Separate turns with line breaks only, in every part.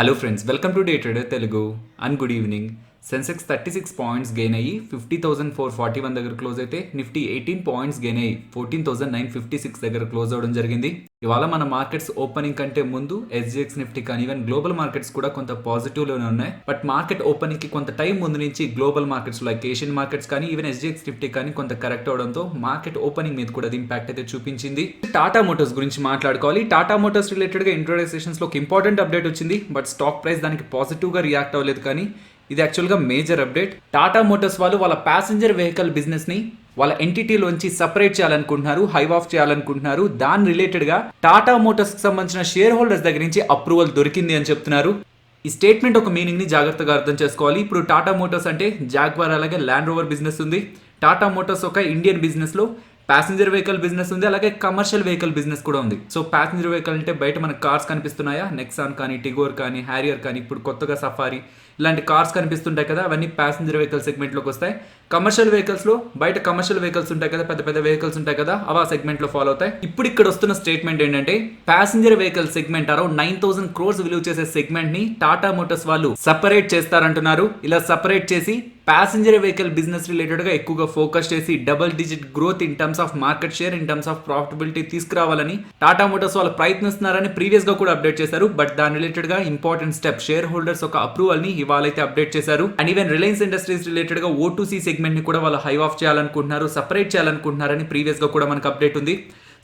Hello friends, welcome to day trader Telugu and good evening. Sensex 36 points gain అయ్యి 50,441 దగ్గర close అయితే Nifty 18 points gain అయ్యి 14,956 దగ్గర క్లోజ్ అవ్వడం జరిగింది. ఇవాళ మన మార్కెట్స్ ఓపెనింగ్ కంటే ముందు ఎస్జిఎక్స్ నిఫ్టీ కానీ ఈవెన్ గ్లోబల్ మార్కెట్స్ కూడా కొంత పాజిటివ్లోనే ఉన్నాయి. బట్ మార్కెట్ ఓపెనింగ్ కి కొంత టైం ముందు నుంచి global markets like Asian markets కానీ ఈవెన్ ఎస్జిఎక్స్ నిఫ్టీ కానీ కొంత కరెక్ట్ అవడంతో మార్కెట్ ఓపెనింగ్ మీద కూడా ఇంపాక్ట్ అయితే చూపించింది. టాటా మోటార్స్ గురించి మాట్లాడుకోవాలి. టాటా మోటార్స్ రిలేటెడ్ గా ఇంట్రోడక్షన్ సెషన్స్ లో ఒక ఇంపార్టెంట్ అప్డేట్ వచ్చింది. బట్ స్టాక్ ప్రైస్ దానికి పాజిటివ్ గా రియాక్ట్ అవ్వలేదు. కానీ ఇది యాక్చువల్గా మేజర్ అప్డేట్. టాటా మోటార్స్ వాళ్ళు వాళ్ళ ప్యాసింజర్ వెహికల్ బిజినెస్ ని వాళ్ళ ఎంటిటీలోంచి సపరేట్ చేయాలనుకుంటున్నారు, హైవ్ ఆఫ్ చేయాలనుకుంటున్నారు. దాని రిలేటెడ్ గా టాటా మోటార్స్ కి సంబంధించిన షేర్ హోల్డర్స్ దగ్గర నుంచి అప్రూవల్ దొరికింది అని చెప్తున్నారు. ఈ స్టేట్మెంట్ ఒక మీనింగ్ ని జాగ్రత్తగా అర్థం చేసుకోవాలి. ఇప్పుడు టాటా మోటార్స్ అంటే జాగ్వార్ అలాగే ల్యాండ్ రోవర్ బిజినెస్ ఉంది. టాటా మోటార్స్ ఒక ఇండియన్ బిజినెస్ లో ప్యాసింజర్ వెహికల్ బిజినెస్ ఉంది, అలాగే కమర్షియల్ వెహికల్ బిజినెస్ కూడా ఉంది. సో ప్యాసింజర్ వెహికల్ అంటే బయట మనకు కార్స్ కనిపిస్తున్నాయా, నెక్సాన్ కానీ, టిగోర్ కానీ, హ్యారియర్ కానీ, ఇప్పుడు కొత్తగా సఫారీ ఇలాంటి కార్స్ కనిపిస్తుంటాయి కదా, అవన్నీ ప్యాసింజర్ వెహికల్ సెగ్మెంట్లోకి వస్తాయి. కమర్షియల్ వెహికల్స్లో బయట కమర్షియల్ వెహికల్స్ ఉంటాయి కదా, పెద్ద పెద్ద వెహికల్స్ ఉంటాయి కదా, అవి ఆ సెగ్మెంట్లో ఫాలో అవుతాయి. ఇప్పుడు ఇక్కడ వస్తున్న స్టేట్మెంట్ ఏంటంటే passenger vehicle segment around 9,000 crores విలువ చేసే సెగ్మెంట్ ని టాటా మోటార్స్ వాళ్ళు సపరేట్ చేస్తారంటున్నారు. ఇలా సపరేట్ చేసి ప్యాసింజర్ వెహికల్ బిజినెస్ రిలేటెడ్ గా ఎక్కువగా ఫోకస్ చేసి double digit growth in terms of market share, in terms of profitability తీసుకురావాలని టాటా మోటార్స్ వాళ్ళు ప్రయత్నిస్తున్నారని ప్రీవియస్ గా కూడా అప్డేట్ చేశారు. బట్ దాని రిలేటెడ్ గా ఇంపార్టెంట్ స్టెప్ షేర్ హోల్డర్స్ ఒక అప్రూవల్ ని ఇవాళైతే అప్డేట్ చేశారు. And even Reliance industries related గా O2C సెగ్మెంట్ ని కూడా వాళ్ళు హైవ్ ఆఫ్ చేయాలనుకుంటున్నారు, సపరేట్ చేయాలనుకుంటున్నారని ప్రీవియస్ గా కూడా మనకు అప్డేట్ ఉంది.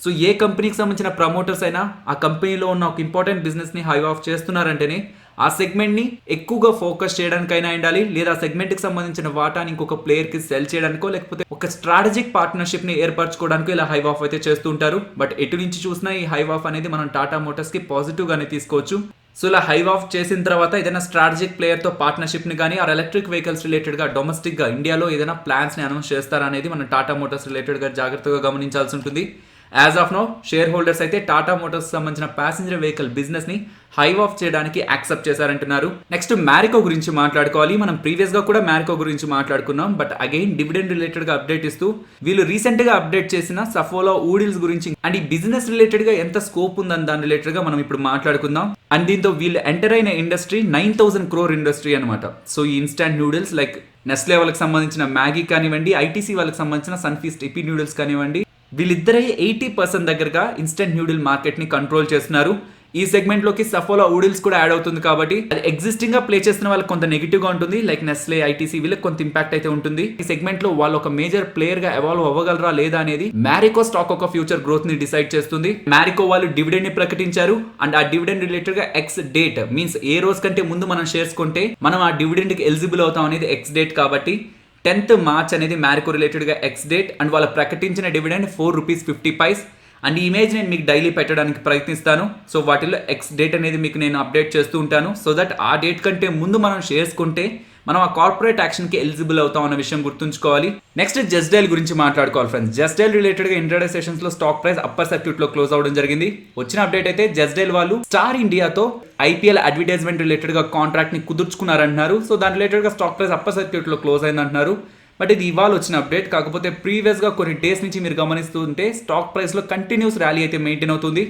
సో ఏ కంపెనీకి సంబంధించిన ప్రమోటర్స్ అయినా ఆ కంపెనీలో ఉన్న ఒక ఇంపార్టెంట్ బిజినెస్ ని హైవ్ ఆఫ్ చేస్తున్నారంటేనే ఆ సెగ్మెంట్ ని ఎక్కువగా ఫోకస్ చేయడానికైనా ఉండాలి, లేదా ఆ సెగ్మెంట్ కి సంబంధించిన వాటాని ఇంకొక ప్లేయర్ కి సెల్ చేయడానికో లేకపోతే ఒక స్ట్రాటజిక్ పార్ట్నర్షిప్ ని ఏర్పరచుకోవడానికి ఇలా హైవ్ ఆఫ్ అయితే చేస్తూ ఉంటారు. బట్ ఎటు నుంచి చూసినా ఈ హైవ్ ఆఫ్ అనేది మనం టాటా మోటార్స్ కి పాజిటివ్ గానే తీసుకోవచ్చు. సో ఇలా హైవ్ ఆఫ్ చేసిన తర్వాత ఏదైనా స్ట్రాటజిక్ ప్లేయర్ తో పార్ట్నర్షిప్ ని కానీ ఆ ఎలక్ట్రిక్ వెహికల్స్ రిలేటెడ్ గా డొమెస్టిక్ గా ఇండియాలో ఏదైనా ప్లాన్స్ ని అనౌన్స్ చేస్తారనేది మనం టాటా మోటార్స్ రిలేటెడ్ గా జాగ్రత్తగా గమనించాల్సి ఉంటుంది. As of now share holders అయితే టాటా మోటార్స్ సంబంధించిన ప్యాసింజర్ వెహికల్ బిజినెస్ ని హైవ్ ఆఫ్ చేయడానికి యాక్సెప్ట్ చేశారంటున్నారు. నెక్స్ట్ మ్యారికో గురించి మాట్లాడుకోవాలి. మనం ప్రీవియస్ గా కూడా మ్యారికో గురించి మాట్లాడుకున్నాం. బట్ అగైన్ డివిడెండ్ రిలేటెడ్ గా అప్డేట్ ఇస్తూ వీళ్ళు రీసెంట్ గా అప్డేట్ చేసిన సఫోలా ఊడిల్స్ గురించి అండ్ ఈ బిజినెస్ రిలేటెడ్ గా ఎంత స్కోప్ ఉందని దాని రిలేటెడ్ గా మనం ఇప్పుడు మాట్లాడుకుందాం. అండ్ దీంతో వీళ్ళు ఎంటర్ అయిన ఇండస్ట్రీ 9,000 crore ఇండస్ట్రీ అనమాట. సో ఈ ఇన్స్టాంట్ నూడిల్స్ లైక్ నెస్లే వాళ్ళకి సంబంధించిన మ్యాగీ కానివ్వండి, ఐటీసీ వాళ్ళకి సంబంధించిన సన్ఫీస్ట్ ఇపీ నూడిల్స్ కానివ్వండి, వీళ్ళిద్దరే 80% దగ్గరగా ఇన్స్టెంట్ నూడిల్ మార్కెట్ ని కంట్రోల్ చేస్తున్నారు. ఈ సెగ్మెంట్ లోకి సఫోలా ఊడిల్స్ కూడా యాడ్ అవుతుంది కాబట్టి అది ఎగ్జిస్టింగ్ గా ప్లే చేస్తున్న వాళ్ళకి కొంత నెగిటివ్ గా ఉంటుంది. లైక్ నెస్లే, ఐటీసీ వీళ్ళకి కొంత ఇంపాక్ట్ అయితే ఉంటుంది. ఈ సెగ్మెంట్ లో వాళ్ళు ఒక మేజర్ ప్లేయర్ గా ఎవాల్వ్ అవ్వగలరా లేదా అనేది మ్యారికో స్టాక్ ఒక ఫ్యూచర్ గ్రోత్ ని డిసైడ్ చేస్తుంది. మ్యారికో వాళ్ళు డివిడెండ్ ని ప్రకటించారు. అండ్ ఆ డివిడెండ్ రిలేటెడ్ గా ఎక్స్ డేట్ మీన్స్ ఏ రోజు కంటే ముందు మనం షేర్స్ కొంటే మనం ఆ డివిడెండ్ కి ఎలిజిబుల్ అవుతాం అనేది ఎక్స్ డేట్ కాబట్టి 10th March అనేది మ్యారికో రిలేటెడ్ గా ఎక్స్ డేట్. అండ్ వాళ్ళు ప్రకటించిన డివిడెండ్ ₹4.50. అండ్ ఈ ఇమేజ్ నేను మీకు డైలీ పెట్టడానికి ప్రయత్నిస్తాను. సో వాటిలో ఎక్స్ డేట్ అనేది మీకు నేను అప్డేట్ చేస్తూ ఉంటాను. సో దట్ ఆ డేట్ కంటే ముందు మనం షేర్స్ కొంటే మనం ఆ కార్పొరేట్ యాక్షన్ కి ఎలిజిబుల్ అవుతాం అన్న విషయం గుర్తుంచుకోవాలి. నెక్స్ట్ జస్ట్ డైల్ గురించి మాట్లాడుకోవాలి ఫ్రెండ్స్. జస్ట్ డైల్ రిలేటెడ్ గా ఇంట్రాడే సెషన్స్ లో స్టాక్ ప్రైస్ అప్పర్ సర్క్యూట్ లో క్లోజ్ అవడం జరిగింది. వచ్చిన అప్డేట్ అయితే జస్ట్ డైల్ వాళ్ళు స్టార్ ఇండియాతో IPL అడ్వర్టైజ్మెంట్ రిలేటెడ్ గా కాంట్రాక్ట్ ని కుదుర్చుకున్నారంటున్నారు. సో దాని రిలేటెడ్ గా స్టాక్ ప్రైస్ అప్పర్ సర్క్యూట్ లో క్లోజ్ అయిందంటున్నారు. బట్ ఇది ఇవాళ వచ్చిన అప్డేట్. కాకపోతే ప్రీవియస్ గా కొన్ని డేస్ నుంచి మీరు గమనిస్తూ ఉంటే స్టాక్ ప్రైస్ లో కంటిన్యూస్ ర్యాలీ అయితే మెయింటైన్ అవుతుంది.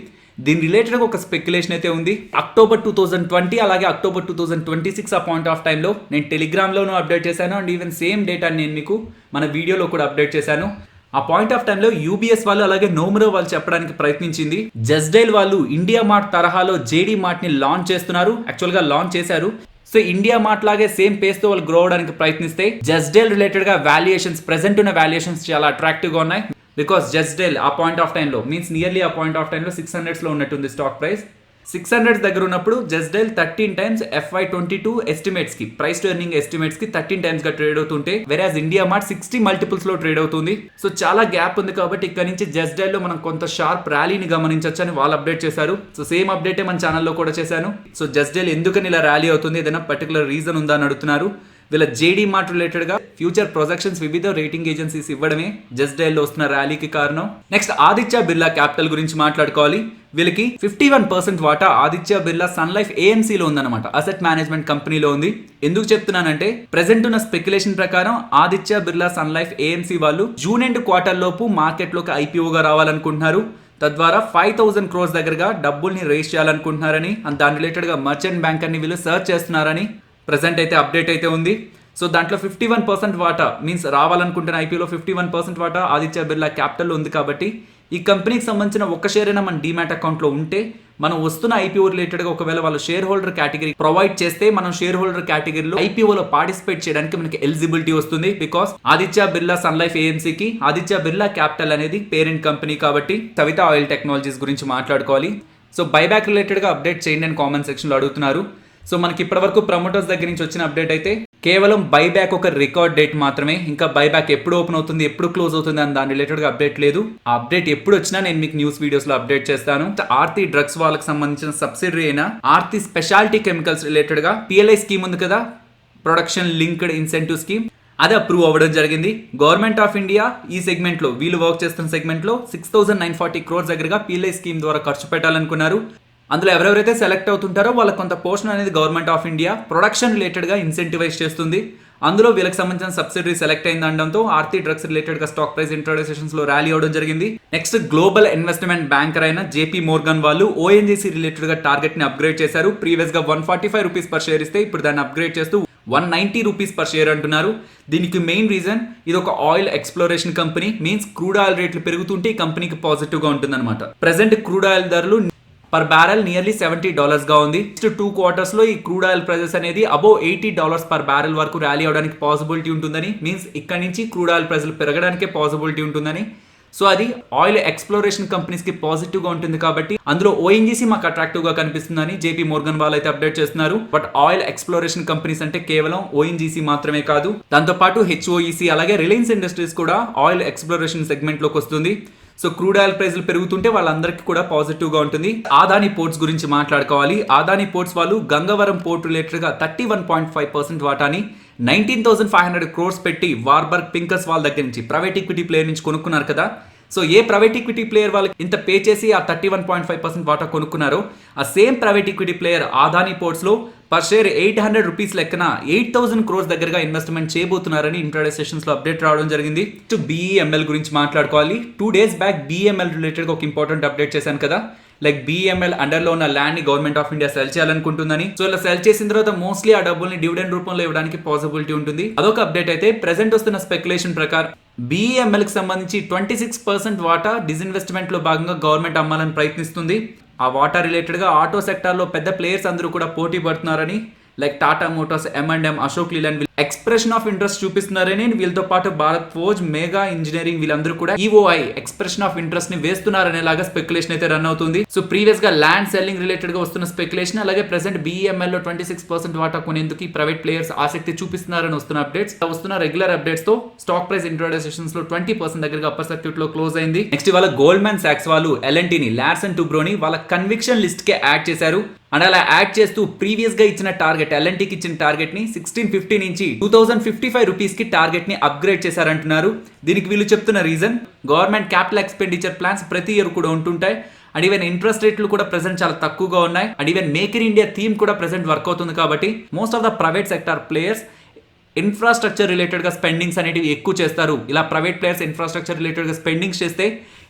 దీని రిలేటెడ్ గా ఒక స్పెక్యులేషన్ అయితే ఉంది. October 2020 అలాగే October 2026 ఆ పాయింట్ ఆఫ్ టైంలో నేను టెలిగ్రామ్ లోనూ అప్డేట్ చేశాను. అండ్ ఈవెన్ సేమ్ డేటా నేను మీకు మన వీడియోలో కూడా అప్డేట్ చేశాను. ఆ పాయింట్ ఆఫ్ టైంలో యూబీఎస్ వాళ్ళు అలాగే నోమరో వాళ్ళు చెప్పడానికి ప్రయత్నించింది జస్ట్ డైల్ వాళ్ళు ఇండియా మార్ట్ తరహాలో జేడీ మార్ట్ ని లాంచ్ చేస్తున్నారు. యాక్చువల్ గా లాంచ్ చేశారు. సో ఇండియా మార్ట్ లాగే సేమ్ పేస్ తో వాళ్ళు గ్రో అవడానికి ప్రయత్నిస్తే జస్ట్ డైల్ రిలేటెడ్ గా వాల్యుయేషన్స్ ప్రెసెంట్ ఉన్న వాల్యుయేషన్స్ చాలా అట్రాక్టివ్ గా ఉన్నాయి. బికాస్ జస్ట్ డైల్ ఆ పాయింట్ ఆఫ్ టైంలో మీన్స్ నియర్లీ ఆ పాయింట్ ఆఫ్ టైంలో 600s లో ఉన్నట్టుంది స్టాక్ ప్రైస్. 600 దగ్గర ఉన్నప్పుడు just dial 13 times FY22 estimates కి ప్రైస్ టు ఎర్నింగ్ ఎస్టిమేట్స్ కి 13 times గా ట్రేడ్ అవుతుంటే వెరాజ్ ఇండియా మార్ట్ 60 multiples లో ట్రేడ్ అవుతుంది. సో చాలా గ్యాప్ ఉంది కాబట్టి ఇక్కడ నుంచి జస్ట్ డైల్ లో మనం కొంత షార్ప్ ర్యాలీని గమనించవచ్చు అని వాళ్ళు అప్డేట్ చేశారు. సో సేమ్ అప్డేటే మన ఛానల్లో కూడా చేశాను. సో జస్ట్ డైల్ ఎందుకని ఇలా ర్యాలీ అవుతుంది, ఏదైనా పర్టికులర్ రీజన్ ఉందా అని అడుగుతున్నారు. వీళ్ళ జేడీ మార్ట్ రిలేటెడ్ గా ఫ్యూచర్ ప్రొజెక్షన్స్ వివిధ రేటింగ్ ఏజెన్సీస్ ఇవ్వడమే జస్ట్ డైల్ లో వస్తున్న ర్యాలీకి కారణం. నెక్స్ట్ ఆదిత్య బిర్లా క్యాపిటల్ గురించి మాట్లాడుకోవాలి. వీళ్ళకి 51% వాటా Aditya Birla Sun Life AMC లో ఉందన్నమాట. అసెట్ మేనేజ్మెంట్ కంపెనీలో ఉంది. ఎందుకు చెప్తున్నానంటే ప్రెసెంట్ ఉన్న స్పెక్యులేషన్ ప్రకారం Aditya Birla Sun Life AMC వాళ్ళు జూన్ ఎండ్ క్వార్టర్ లోపు మార్కెట్ లోకి IPO గా రావాలనుకుంటున్నారు. తద్వారా 5,000 crores దగ్గరగా డబ్బుల్ని రేస్ చేయాలనుకుంటున్నారని అండ్ దాని రిలేటెడ్గా మర్చెంట్ బ్యాంక్ అని వీళ్ళు సర్చ్ చేస్తున్నారని ప్రజెంట్ అయితే అప్డేట్ అయితే ఉంది. సో దాంట్లో 51% వాటా మీన్స్ రావాలనుకుంటున్న ఐపీఓలో 51% వాటా ఆదిత్య బిర్లా క్యాపిటల్ ఉంది. కాబట్టి ఈ కంపెనీకి సంబంధించిన ఒక షేర్ అయినా మన డీమ్యాట్ అకౌంట్లో ఉంటే మనం వస్తున్న ఐపీఓ రిలేటెడ్గా ఒకవేళ వాళ్ళు షేర్ హోల్డర్ కేటగిరీ ప్రొవైడ్ చేస్తే మనం షేర్ హోల్డర్ కేటగిరీలో ఐపీఓలో పార్టిసిపేట్ చేయడానికి మనకి ఎలిజిబిలిటీ వస్తుంది. Because Aditya Birla Sun Life ఏఎంసీకి ఆదిత్య బిర్లా క్యాపిటల్ అనేది పేరెంట్ కంపెనీ. కాబట్టి సవిత ఆయిల్ టెక్నాలజీస్ గురించి మాట్లాడుకోవాలి. సో బైబ్యాక్ రిలేటెడ్గా అప్డేట్ చేయండి అని కామెంట్ సెక్షన్లో అడుగుతున్నారు. సో మనకి ఇప్పటివరకు ప్రమోటర్స్ దగ్గర నుంచి వచ్చిన అప్డేట్ అయితే కేవలం బైబ్యాక్ ఒక రికార్డ్ డేట్ మాత్రమే. ఇంకా బైబ్యాక్ ఎప్పుడు ఓపెన్ అవుతుంది, ఎప్పుడు క్లోజ్ అవుతుంది అని దాని రిలేటెడ్గా అప్డేట్ లేదు. ఆ అప్డేట్ ఎప్పుడు వచ్చినా నేను మీకు న్యూస్ వీడియోస్లో అప్డేట్ చేస్తాను. ఆర్తి డ్రగ్స్ వాళ్ళకి సంబంధించిన సబ్సిడరీ అయిన ఆర్తి స్పెషాలిటీ కెమికల్స్ రిలేటెడ్గా పిఎల్ఐ స్కీమ్ ఉంది కదా, ప్రొడక్షన్ లింక్డ్ ఇన్సెంటివ్ స్కీమ్, అది అప్రూవ్ అవ్వడం జరిగింది. గవర్నమెంట్ ఆఫ్ ఇండియా ఈ సెగ్మెంట్లో వీళ్ళు వర్క్ చేస్తున్న సెగ్మెంట్లో 6,940 crores దగ్గరగా పిఎల్ఐ స్కీమ్ ద్వారా ఖర్చు పెట్టాలనుకున్నారు. అందులో ఎవరెవరైతే సెలెక్ట్ అవుతుంటారో వాళ్ళకి కొంత పోర్షన్ అనేది గవర్నమెంట్ ఆఫ్ ఇండియా ప్రొడక్షన్ రిలేటెడ్గా ఇన్సెంటివైజ్ చేస్తుంది. అందులో వీళ్ళకి సంబంధించిన సబ్సిడరీ సెలెక్ట్ అయిందనడంతో ఆర్తి డ్రగ్స్ రిలేటెడ్గా స్టాక్ ప్రైస్ ఇంట్రాడే సెషన్స్లో ర్యాలీ అవడం జరిగింది. నెక్స్ట్ గ్లోబల్ ఇన్వెస్ట్మెంట్ బ్యాంకర్ అయిన జేపీ మోర్గన్ వాళ్ళు ఓఎన్జీసీ రిలేటెడ్గా టార్గెట్ని అప్గ్రేడ్ చేశారు. ప్రీవియస్గా 145 రూపీస్ పర్ షేర్ ఇస్తే ఇప్పుడు దాన్ని అప్గ్రేడ్ చేస్తూ 190 రూపీస్ పర్ షేర్ అంటున్నారు. దీనికి మెయిన్ రీజన్ ఇది ఒక oil exploration company, means crude oil రేట్లు పెరుగుతుంటే ఈ కంపెనీకి పాజిటివ్గా ఉంటుందన్నమాట. ప్రెసెంట్ క్రూడ్ ఆయిల్ ధరలు పర్ బ్యారెల్ నియర్లీ $70 గా ఉంది. నెక్స్ట్ 2 quarters లో ఈ క్రూడ్ ఆయిల్ ప్రైజెస్ అనేది అబౌవ్ $80 పర్ బ్యారెల్ వరకు ర్యాలీ అవడానికి పాసిబిలిటీ ఉంటుందని, మీన్స్ ఇక్కడ నుంచి క్రూడ్ ఆయిల్ ప్రైజులు పెరగడానికే పాసిబిలిటీ ఉంటుందని. సో అది ఆయిల్ ఎక్స్ప్లోరేషన్ కంపెనీస్ కి పాజిటివ్ గా ఉంటుంది. కాబట్టి అందులో ఓఎన్జీసీ మాకు అట్రాక్టివ్ గా కనిపిస్తుందని జేపీ మోర్గన్ వాళ్ళు అయితే అప్డేట్ చేస్తున్నారు. బట్ ఆయిల్ ఎక్స్ప్లోరేషన్ కంపెనీస్ అంటే కేవలం ఓఎన్జీసీ మాత్రమే కాదు, దాంతో పాటు హెచ్ఓఈసీ అలాగే రిలయన్స్ ఇండస్ట్రీస్ కూడా ఆయిల్ ఎక్స్ప్లోరేషన్ సెగ్మెంట్ లోకి వస్తుంది. సో క్రూడ్ ఆయిల్ ప్రైస్లు పెరుగుతుంటే వాళ్ళందరికీ కూడా పాజిటివ్గా ఉంటుంది. ఆదాని పోర్ట్స్ గురించి మాట్లాడుకోవాలి. ఆదాని పోర్ట్స్ వాళ్ళు గంగవరం పోర్ట్ రిలేటెడ్గా 31.5% వాటాని 19,500 crores పెట్టి వార్బర్గ్ పింకర్స్ వాళ్ళ దగ్గర నుంచి ప్రైవేట్ ఈక్విటీ ప్లేయర్ నుంచి కొనుక్కున్నారు కదా. సో ఏ ప్రైవేట్ ఈక్విటీ ప్లేయర్ వాళ్ళకి ఇంత పే చేసి ఆ 31.5% వాటా కొనుక్కున్నారో ఆ same private equity player Adani పోర్ట్స్లో పర్ షేర్ 800 రూపీస్ లెక్కన 8,000 crores దగ్గరగా ఇన్వెస్ట్మెంట్ చేయబోతున్నారని ఇంట్రాడే సెషన్స్ లో అప్డేట్ రావడం జరిగింది. బీఈఎంఎల్ గురించి మాట్లాడుకోవాలి. 2 days బ్యాక్ బీఈఎంఎల్ రిలేటెడ్ ఒక ఇంపార్టెంట్ అప్డేట్ చేశాను కదా, లైక్ బీఎంఎల్ అండర్ లో ఉన్న ల్యాండ్ ని గవర్నమెంట్ ఆఫ్ ఇండియా సెల్ చేయాలనుకుంటుందని. సో ఇలా సెల్ చేసిన తర్వాత మోస్ట్లీ ఆ డబ్బుల్ని డివిడెండ్ రూపంలో ఇవ్వడానికి పాసిబిలిటీ ఉంటుంది. అదొక అప్డేట్ అయితే ప్రెసెంట్ వస్తున్న స్పెక్యులేషన్ ప్రకారం బీఎంఎల్ కి సంబంధించి 26% వాటా డిస్ఇన్వెస్ట్మెంట్ లో భాగంగా గవర్నమెంట్ అమ్మాలని ప్రయత్నిస్తుంది. ఆ వాటా రిలేటెడ్ గా ఆటో సెక్టార్ లో పెద్ద ప్లేయర్స్ అందరూ కూడా పోటీ పడుతున్నారని, like Tata Motors, M&M, Ashok Leyland expression of interest చూపిస్తున్నారని, వీళ్ళతో పాటు భారత్ ఫోర్జ్, మెగా ఇంజనీరింగ్ వీళ్ళందరూ కూడా ఈఓఐ ఎక్స్ప్రెషన్ ఆఫ్ ఇంట్రెస్ట్ ని వేస్తున్నారనేలాగా స్పెక్యులేషన్ అయితే రన్ అవుతుంది. సో ప్రీవియస్ గా ల్యాండ్ సెల్లింగ్ రిలేటెడ్ గా వస్తున్న స్పెక్యులేషన్, అలాగే ప్రెసెంట్ బీఎంఎల్ లో 26% వాటా కొనేందుకు ప్రైవేట్ ప్లేయర్స్ ఆసక్తి చూపిస్తున్నారని వస్తున్న అప్డేట్స్. వస్తున్న రెగ్యులర్ అప్డేట్స్ తో స్టాక్ ప్రైస్ ఇంట్రాడే సెషన్స్ లో 20% దగ్గరగా అప్పర్ సర్క్యూట్ లో క్లోజ్ అయింది. నెక్స్ట్ వాళ్ళ గోల్డ్మెన్ సాక్స్ వాళ్ళు L&T ని, లార్సన్ టూబ్రో ని వాళ్ళ కన్విక్షన్ లిస్ట్ కే యాడ్ చేశారు. అండ్ అలా యాడ్ చేస్తూ ప్రీవియస్ గా ఇచ్చిన టార్గెట్, L&Tకి ఇచ్చిన టార్గెట్ ని 1650 నుంచి 2055 రూపీస్ కి టార్గెట్ ని అప్గ్రేడ్ చేశారంటున్నారు. దీనికి వీళ్ళు చెప్తున్న reason government capital expenditure plans ప్రతి ఇయర్ కూడా ఉంటుంటాయి. అండ్ ఈవెన్ ఇంట్రెస్ట్ రేట్లు కూడా ప్రెసెంట్ చాలా తక్కువగా ఉన్నాయి. And even make in India theme కూడా ప్రెసెంట్ వర్క్ అవుతుంది. కాబట్టి most of the private sector players infrastructure రిలేటెడ్గా స్పెండింగ్స్ అనేవి ఎక్కువ చేస్తారు. ఇలా ప్రైవేట్ ప్లేయర్స్ ఇన్ఫ్రాస్ట్రక్చర్ రిలేటెడ్గా స్పెండింగ్స్ చేస్తే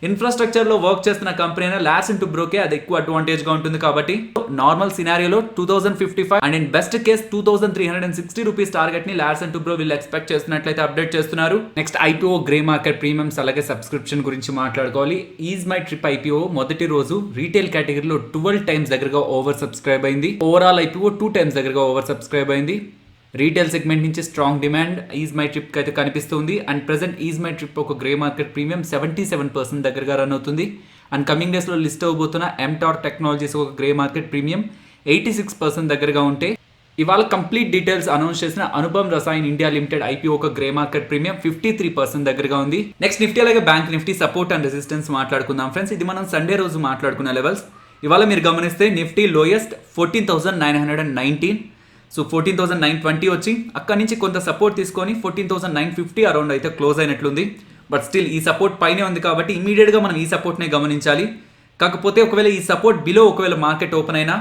ఇన్ఫ్రాస్ట్రక్చర్లో వర్క్ చేస్తున్న కంపెనీ అయినా లార్సన్ టూబ్రోకే అది ఎక్కువ అడ్వాంటేజ్గా ఉంటుంది. కాబట్టి నార్మల్ సినారియోలో 2055 and in best case 2360 rupees target ని లార్సన్ టూబ్రో వీళ్ళు ఎక్స్పెక్ట్ చేస్తున్నట్లయితే అప్డేట్ చేస్తున్నారు. Next IPO grey market premiums అలాగే సబ్స్క్రిప్షన్ గురించి మాట్లాడుకోవాలి. ఈజ్ మై ట్రిప్ ఐపీఓ మొదటి రోజు రీటైల్ కేటగిరీలో 12 times దగ్గరగా ఓవర్ సబ్స్క్రైబ్ అయింది. ఓవరాల్ ఐపీఓ 2 times దగ్గరగా ఓవర్ సబ్స్క్రైబ్ అయింది. రీటైల్ సెగ్మెంట్ నుంచి strong demand is my trip అయితే కనిపిస్తుంది. And present is my trip ఒక గ్రే మార్కెట్ ప్రీమియం 77% దగ్గరగా రన్ అవుతుంది. అండ్ కమింగ్ డేస్లో లిస్ట్ అవ్వబోతున్న ఎంటార్ టెక్నాలజీస్ ఒక గ్రే మార్కెట్ ప్రీమియం 86% దగ్గరగా ఉంటే, ఇవాళ కంప్లీట్ డీటెయిల్స్ అనౌన్స్ చేసిన Anupam Rasayan India limited IPO ఒక గ్రే మార్కెట్ ప్రీమియం 53% దగ్గరగా ఉంది. నెక్స్ట్ నిఫ్టీ అలాగే bank Nifty support and resistance మాట్లాడుకుందాం ఫ్రెండ్స్. ఇది మనం సండే రోజు మాట్లాడుకున్న లెవెల్స్. ఇవాళ మీరు గమనిస్తే నిఫ్టీ లోయెస్ట్ 14,919, సో 14,920 వచ్చి అక్కడి నుంచి కొంత సపోర్ట్ తీసుకొని 14,950 అరౌండ్ అయితే క్లోజ్ అయినట్లుంది. బట్ స్టిల్ ఈ సపోర్ట్ పైనే ఉంది కాబట్టి ఇమీడియట్గా మనం ఈ సపోర్ట్నే గమనించాలి. కాకపోతే ఒకవేళ ఈ సపోర్ట్ బిలో ఒకవేళ మార్కెట్ ఓపెన్ అయినా,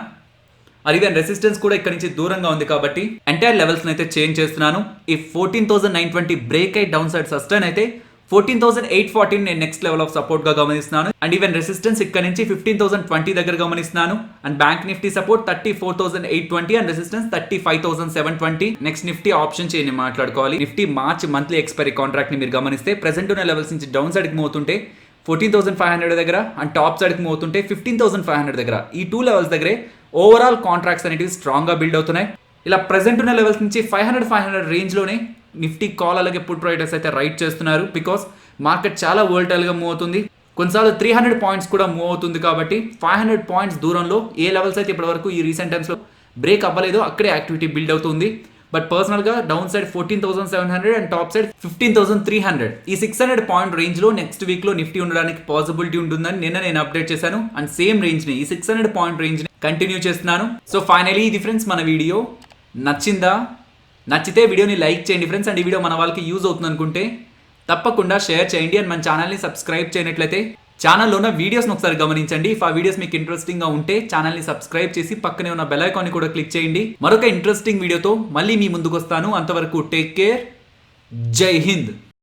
అది రెసిస్టెన్స్ కూడా ఇక్కడ నుంచి దూరంగా ఉంది కాబట్టి ఎంటైర్ లెవెల్స్ అయితే చేంజ్ చేస్తున్నాను. ఈ 14,920 బ్రేక్ అయి డౌన్ సైడ్ సస్టైన్ అయితే 14,840 నేను నెక్స్ట్ లెవెల్ ఆఫ్ సపోర్ట్ గా గమనిస్తున్నాను. అండ్ ఈవెన్ రెసిస్టెన్స్ ఇక్కడ నుంచి 15,020 దగ్గర గమనిస్తున్నాను. And bank Nifty support 34,820 and resistance 35,720. Next Nifty option chain మాట్లాడుకోవాలి. Nifty March monthly expiry contract ని మీరు గమనిస్తే ప్రెసెంట్ ఉన్న లెవెల్స్ నుంచి డౌన్ సైడ్ కి మోతుంటే 14,500 దగ్గర అండ్ టాప్ సైడ్ కి మోతుంటే 15,500 దగ్గర, ఈ 2 లెవెల్స్ దగ్గరే ఓవరాల్ కాంట్రాక్ట్స్ అనేవి స్ట్రాంగ్ గా బిల్డ్ అవుతున్నాయి. ఇలా ప్రెసెంట్ ఉన్న లెవెల్స్ నుంచి 500 రేంజ్ లోనే నిఫ్టీ కాల్ అలాగే పుట్ రైటర్స్ అయితే రైట్ చేస్తున్నారు. బికాస్ మార్కెట్ చాలా వోల్టైల్ గా మూవ్ అవుతుంది. కొన్నిసార్లు 300 పాయింట్స్ కూడా మూవ్ అవుతుంది. కాబట్టి 500 పాయింట్స్ దూరంలో ఏ లెవెల్స్ అయితే ఇప్పటి వరకు ఈ రీసెంట్ టైమ్స్ లో బ్రేక్ అవ్వలేదో అక్కడే యాక్టివిటీ బిల్డ్ అవుతుంది. బట్ పర్సనల్ గా down side 14,700 and top side 15,300, ఈ 600 పాయింట్ రేంజ్ లో నెక్స్ట్ వీక్ లో నిఫ్టీ ఉండడానికి పాసిబిలిటీ ఉంటుందని నేను అప్డేట్ చేశాను. అండ్ సేమ్ రేంజ్ ని, ఈ 600 పాయింట్ రేంజ్ ని కంటిన్యూ చేస్తున్నాను. సో ఫైనలీ ఇది ఫ్రెండ్స్ మన వీడియో నచ్చిందా? నచ్చితే వీడియోని లైక్ చేయండి ఫ్రెండ్స్. అండ్ ఈ వీడియో మన వాళ్ళకి యూజ్ అవుతుంది అనుకుంటే తప్పకుండా షేర్ చేయండి. అండ్ మన ఛానల్ని సబ్స్క్రైబ్ చేయనట్లయితే ఛానల్లో ఉన్న వీడియోస్ని ఒకసారి గమనించండి. ఇఫ్ ఆ వీడియోస్ మీకు ఇంట్రెస్టింగ్గా ఉంటే ఛానల్ని సబ్స్క్రైబ్ చేసి పక్కనే ఉన్న బెల్ ఐకాన్ని కూడా క్లిక్ చేయండి. మరొక ఇంట్రెస్టింగ్ వీడియోతో మళ్ళీ మీ ముందుకు వస్తాను. అంతవరకు టేక్ కేర్. జై హింద్.